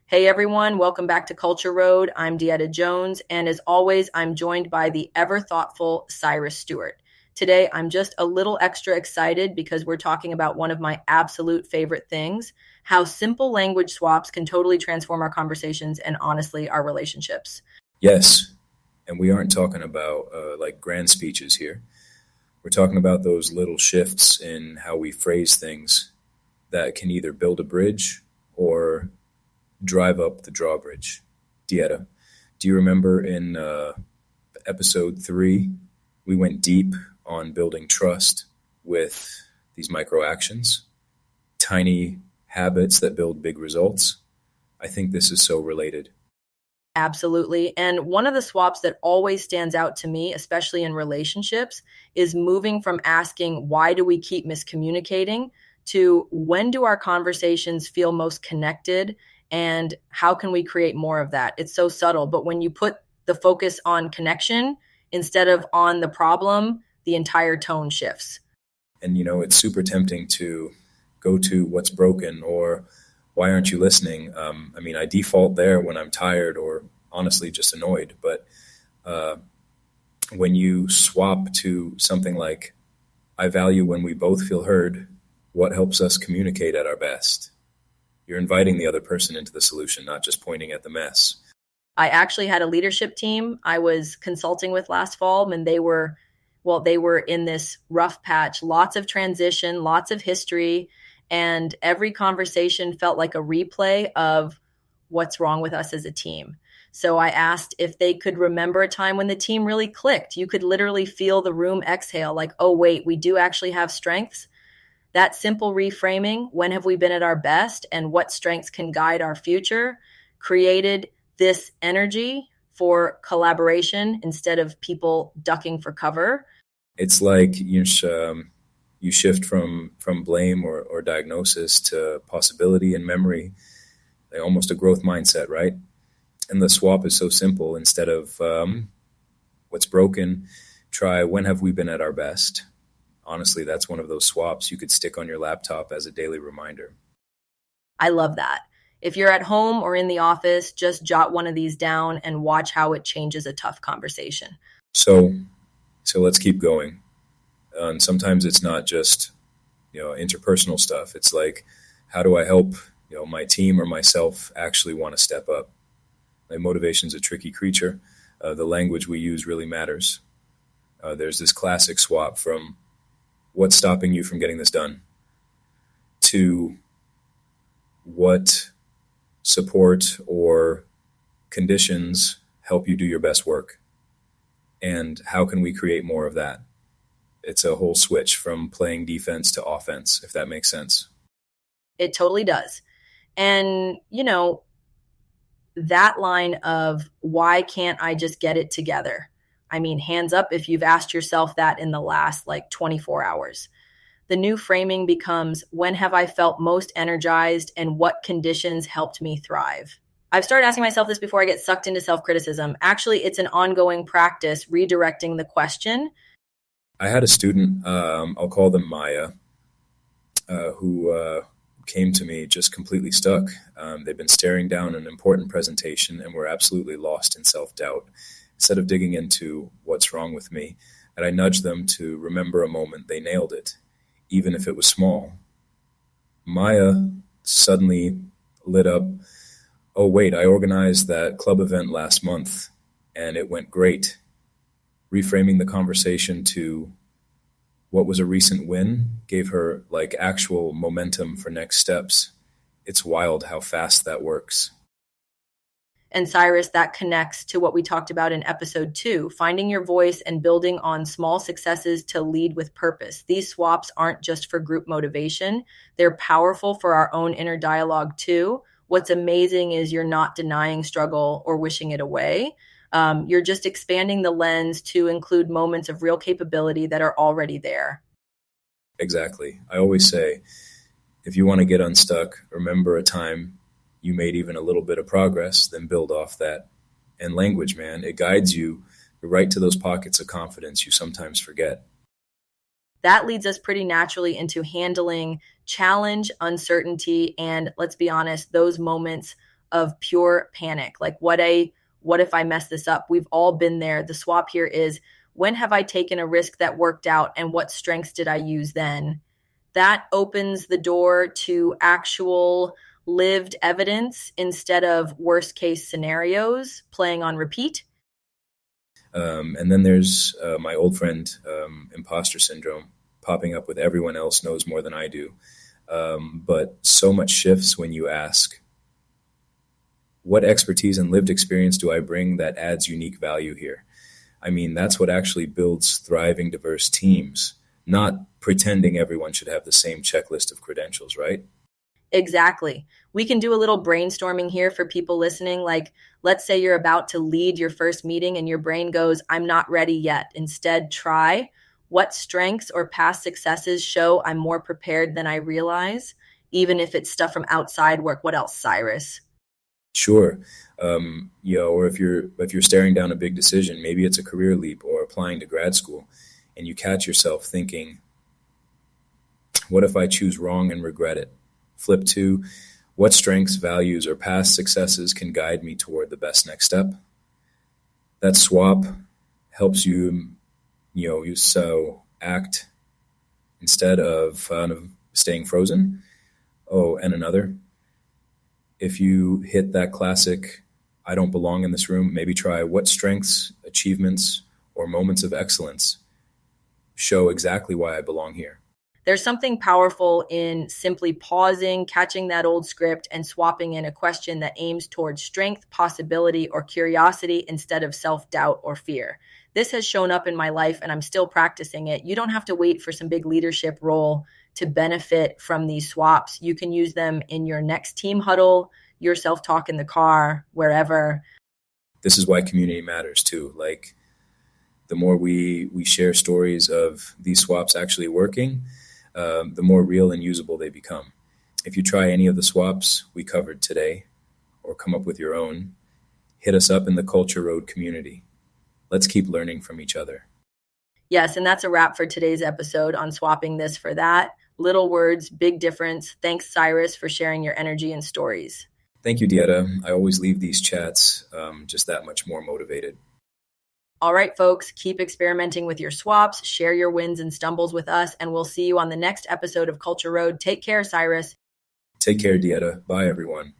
Hey everyone, welcome back to Culture Road. I'm DeEtta Jones, and as always, I'm joined by the ever thoughtful Cyrus Stewart. Today, I'm just a little extra excited because we're talking about one of my absolute favorite things, how simple language swaps can totally transform our conversations and honestly, our relationships. Yes, and we aren't talking about like grand speeches here. We're talking about those little shifts in how we phrase things that can either build a bridge or drive up the drawbridge. DeEtta, do you remember in episode 3, we went deep on building trust with these micro actions, tiny habits that build big results? I think this is so related. Absolutely. And one of the swaps that always stands out to me, especially in relationships, is moving from asking, why do we keep miscommunicating, to when do our conversations feel most connected and how can we create more of that? It's so subtle, but when you put the focus on connection instead of on the problem, the entire tone shifts. And, it's super tempting to go to what's broken or why aren't you listening? I default there when I'm tired or honestly just annoyed. But when you swap to something like, I value when we both feel heard, what helps us communicate at our best? You're inviting the other person into the solution, not just pointing at the mess. I actually had a leadership team I was consulting with last fall, and they were in this rough patch, lots of transition, lots of history, and every conversation felt like a replay of what's wrong with us as a team. So I asked if they could remember a time when the team really clicked. You could literally feel the room exhale, like, oh, wait, we do actually have strengths. That simple reframing, when have we been at our best and what strengths can guide our future, created this energy for collaboration instead of people ducking for cover. It's like you shift from blame or diagnosis to possibility and memory, like almost a growth mindset, right? And the swap is so simple. Instead of what's broken, try when have we been at our best. Honestly, that's one of those swaps you could stick on your laptop as a daily reminder. I love that. If you're at home or in the office, just jot one of these down and watch how it changes a tough conversation. So let's keep going. And sometimes it's not just, interpersonal stuff. It's like, how do I help, my team or myself actually want to step up? Like, motivation's a tricky creature. The language we use really matters. There's this classic swap from what's stopping you from getting this done to what support or conditions help you do your best work, and how can we create more of that? It's a whole switch from playing defense to offense, if that makes sense. It totally does. And, that line of why can't I just get it together? I mean, hands up if you've asked yourself that in the last 24 hours. The new framing becomes, when have I felt most energized and what conditions helped me thrive? I've started asking myself this before I get sucked into self-criticism. Actually, it's an ongoing practice redirecting the question. I had a student, I'll call them Maya, who came to me just completely stuck. They've been staring down an important presentation and were absolutely lost in self-doubt. Instead of digging into what's wrong with me, and I nudged them to remember a moment they nailed it, even if it was small. Maya suddenly lit up, oh wait, I organized that club event last month and it went great. Reframing the conversation to what was a recent win gave her actual momentum for next steps. It's wild how fast that works. And Cyrus, that connects to what we talked about in episode 2, finding your voice and building on small successes to lead with purpose. These swaps aren't just for group motivation. They're powerful for our own inner dialogue too. What's amazing is you're not denying struggle or wishing it away. You're just expanding the lens to include moments of real capability that are already there. Exactly. I always say, if you want to get unstuck, remember a time you made even a little bit of progress, then build off that. And language, man, it guides you right to those pockets of confidence you sometimes forget. That leads us pretty naturally into handling challenge, uncertainty, and let's be honest, those moments of pure panic. Like what if I mess this up? We've all been there. The swap here is, when have I taken a risk that worked out and what strengths did I use then? That opens the door to actual lived evidence instead of worst case scenarios playing on repeat. And then there's my old friend, imposter syndrome, popping up with everyone else knows more than I do. But so much shifts when you ask, what expertise and lived experience do I bring that adds unique value here? I mean, that's what actually builds thriving, diverse teams, not pretending everyone should have the same checklist of credentials, right? Exactly. We can do a little brainstorming here for people listening. Like, let's say you're about to lead your first meeting and your brain goes, I'm not ready yet. Instead, try, what strengths or past successes show I'm more prepared than I realize, even if it's stuff from outside work. What else, Cyrus? Sure. Or if you're staring down a big decision, maybe it's a career leap or applying to grad school, and you catch yourself thinking, what if I choose wrong and regret it? Flip to, what strengths, values, or past successes can guide me toward the best next step? That swap helps you act instead of staying frozen. Oh, and another, if you hit that classic, I don't belong in this room, maybe try, what strengths, achievements, or moments of excellence show exactly why I belong here. There's something powerful in simply pausing, catching that old script, and swapping in a question that aims towards strength, possibility, or curiosity instead of self-doubt or fear. This has shown up in my life, and I'm still practicing it. You don't have to wait for some big leadership role to benefit from these swaps. You can use them in your next team huddle, your self-talk in the car, wherever. This is why community matters too. Like, the more we share stories of these swaps actually working, the more real and usable they become. If you try any of the swaps we covered today, or come up with your own, hit us up in the CultureRoad community. Let's keep learning from each other. Yes, and that's a wrap for today's episode on swapping this for that. Little words, big difference. Thanks, Cyrus, for sharing your energy and stories. Thank you, DeEtta. I always leave these chats just that much more motivated. All right, folks, keep experimenting with your swaps, share your wins and stumbles with us, and we'll see you on the next episode of Culture Road. Take care, Cyrus. Take care, DeEtta. Bye, everyone.